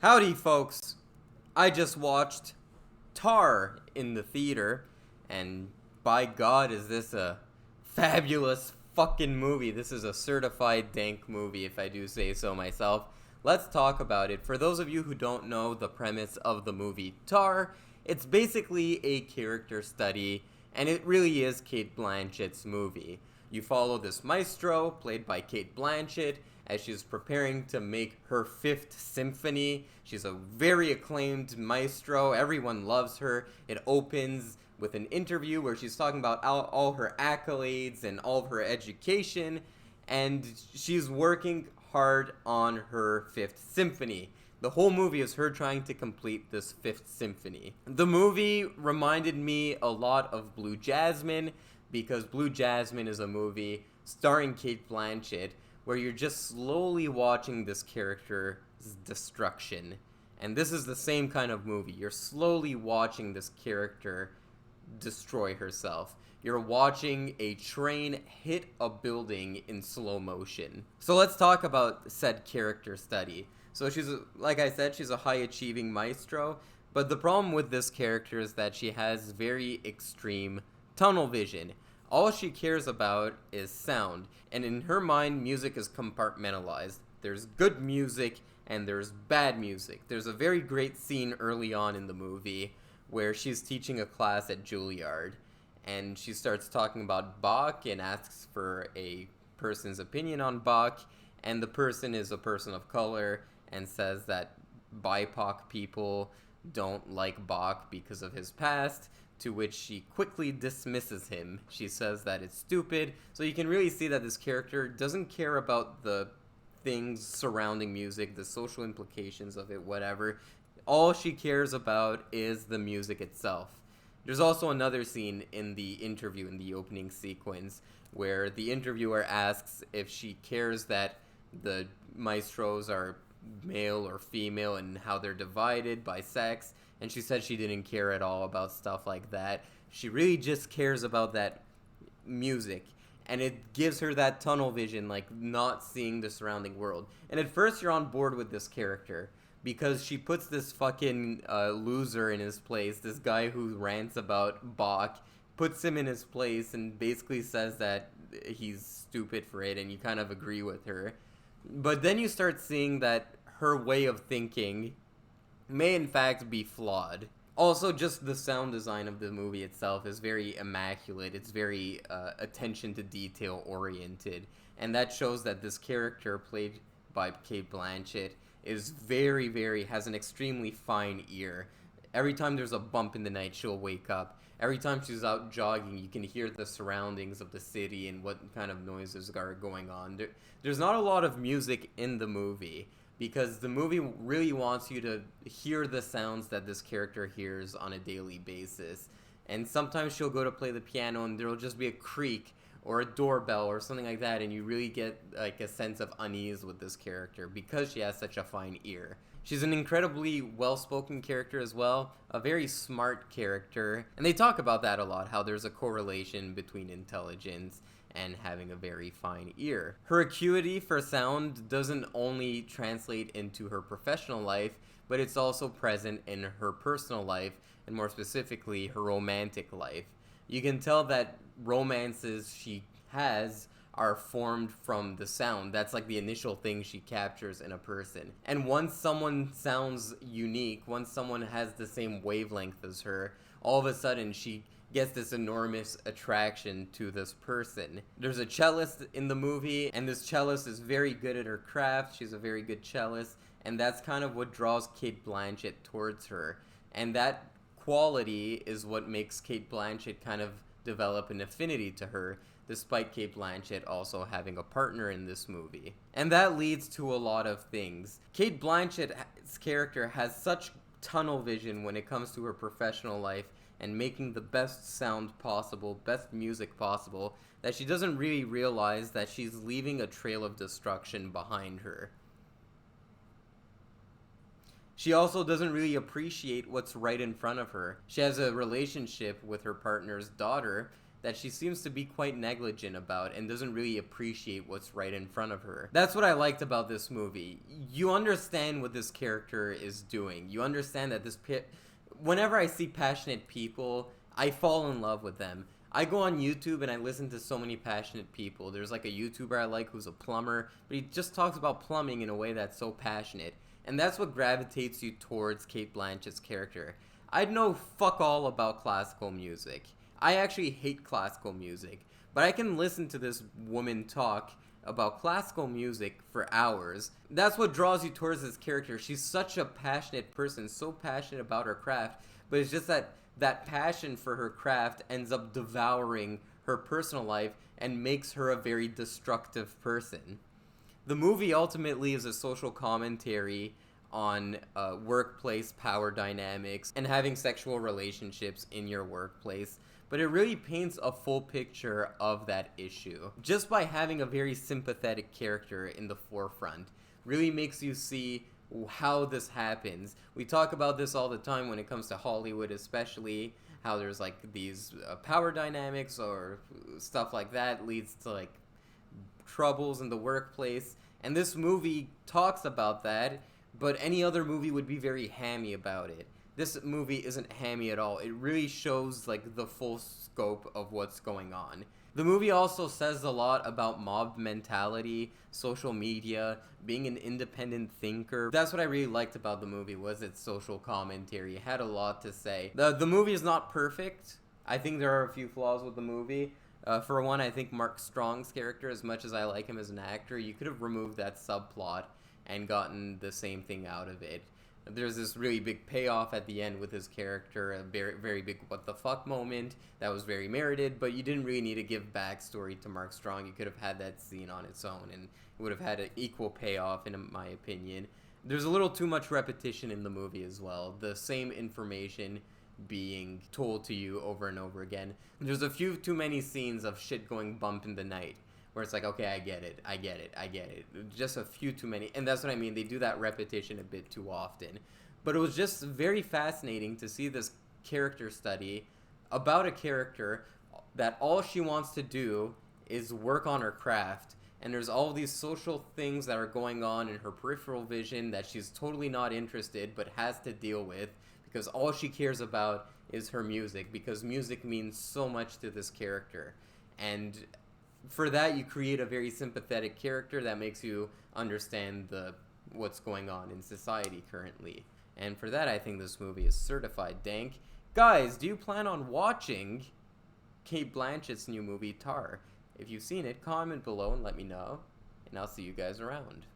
Howdy, folks. I just watched Tar in the theater, and by God, is this a fabulous fucking movie. This is a certified dank movie, if I do say so myself. Let's talk about it. For those of you who don't know the premise of the movie Tar, it's basically a character study, and it really is Cate Blanchett's movie. You follow this maestro, played by Cate Blanchett, as she's preparing to make her fifth symphony. She's a very acclaimed maestro. Everyone loves her. It opens with an interview where she's talking about all her accolades and all of her education, and she's working hard on her fifth symphony. The whole movie is her trying to complete this fifth symphony. The movie reminded me a lot of Blue Jasmine, because Blue Jasmine is a movie starring Cate Blanchett where you're just slowly watching this character's destruction. And this is the same kind of movie. You're slowly watching this character destroy herself. You're watching a train hit a building in slow motion. So let's talk about said character study. So like I said, she's a high achieving maestro, but the problem with this character is that she has very extreme tunnel vision. All she cares about is sound, and in her mind, music is compartmentalized. There's good music and there's bad music. There's a very great scene early on in the movie where she's teaching a class at Juilliard, and she starts talking about Bach and asks for a person's opinion on Bach, and the person is a person of color and says that BIPOC people don't like Bach because of his past, to which she quickly dismisses him. She says that it's stupid, so you can really see that this character doesn't care about the things surrounding music, the social implications of it, whatever. All she cares about is the music itself. There's also another scene in the interview, in the opening sequence, where the interviewer asks if she cares that the maestros are male or female and how they're divided by sex, and she said she didn't care at all about stuff like that. She really just cares about that music, and it gives her that tunnel vision, like not seeing the surrounding world. And at first you're on board with this character because she puts this fucking loser in his place, this guy who rants about Bach, puts him in his place and basically says that he's stupid for it, and you kind of agree with her. But then you start seeing that her way of thinking may in fact be flawed. Also, just the sound design of the movie itself is very immaculate. It's very attention to detail oriented, and that shows that this character played by Cate Blanchett is has an extremely fine ear. Every time there's a bump in the night, she'll wake up. Every time she's out jogging, you can hear the surroundings of the city and what kind of noises are going on. There's not a lot of music in the movie, because the movie really wants you to hear the sounds that this character hears on a daily basis. And sometimes she'll go to play the piano and there'll just be a creak or a doorbell or something like that, and you really get like a sense of unease with this character because she has such a fine ear. She's an incredibly well-spoken character as well, a very smart character, and they talk about that a lot, how there's a correlation between intelligence and having a very fine ear. Her acuity for sound doesn't only translate into her professional life, but it's also present in her personal life, and more specifically, her romantic life. You can tell that romances she has are formed from the sound. That's like the initial thing she captures in a person. And once someone sounds unique, once someone has the same wavelength as her, all of a sudden she gets this enormous attraction to this person. There's a cellist in the movie, and this cellist is very good at her craft. She's a very good cellist, and that's kind of what draws Cate Blanchett towards her. And that quality is what makes Cate Blanchett kind of develop an affinity to her, despite Cate Blanchett also having a partner in this movie. And that leads to a lot of things. Cate Blanchett's character has such tunnel vision when it comes to her professional life and making the best sound possible, best music possible, that she doesn't really realize that she's leaving a trail of destruction behind her. She also doesn't really appreciate what's right in front of her. She has a relationship with her partner's daughter, that she seems to be quite negligent about and doesn't really appreciate what's right in front of her. That's what I liked about this movie. You understand what this character is doing. You understand that whenever I see passionate people, I fall in love with them. I go on YouTube and I listen to so many passionate people. There's like a YouTuber I like who's a plumber, but he just talks about plumbing in a way that's so passionate. And that's what gravitates you towards Cate Blanchett's character. I know fuck all about classical music. I actually hate classical music, but I can listen to this woman talk about classical music for hours. That's what draws you towards this character. She's such a passionate person, so passionate about her craft, but it's just that passion for her craft ends up devouring her personal life and makes her a very destructive person. The movie ultimately is a social commentary on workplace power dynamics and having sexual relationships in your workplace, but it really paints a full picture of that issue. Just by having a very sympathetic character in the forefront really makes you see how this happens. We talk about this all the time when it comes to Hollywood, especially how there's like these power dynamics or stuff like that leads to like troubles in the workplace, and this movie talks about that, but any other movie would be very hammy about it. This movie isn't hammy at all. It really shows like the full scope of what's going on. The movie also says a lot about mob mentality, social media, being an independent thinker. That's what I really liked about the movie, was its social commentary. It had a lot to say. The movie is not perfect. I think there are a few flaws with the movie. For one, I think Mark Strong's character, as much as I like him as an actor, you could have removed that subplot and gotten the same thing out of it. There's this really big payoff at the end with his character, a very, very big what the fuck moment that was very merited, but you didn't really need to give backstory to Mark Strong. You could have had that scene on its own, and it would have had an equal payoff, in my opinion. There's a little too much repetition in the movie as well. The same information being told to you over and over again. There's a few too many scenes of shit going bump in the night, where it's like, okay, I get it. Just a few too many. And that's what I mean. They do that repetition a bit too often. But it was just very fascinating to see this character study about a character that all she wants to do is work on her craft. And there's all these social things that are going on in her peripheral vision that she's totally not interested but has to deal with, because all she cares about is her music, because music means so much to this character. And for that, you create a very sympathetic character that makes you understand what's going on in society currently. And for that, I think this movie is certified dank. Guys, do you plan on watching Cate Blanchett's new movie, Tar? If you've seen it, comment below and let me know. And I'll see you guys around.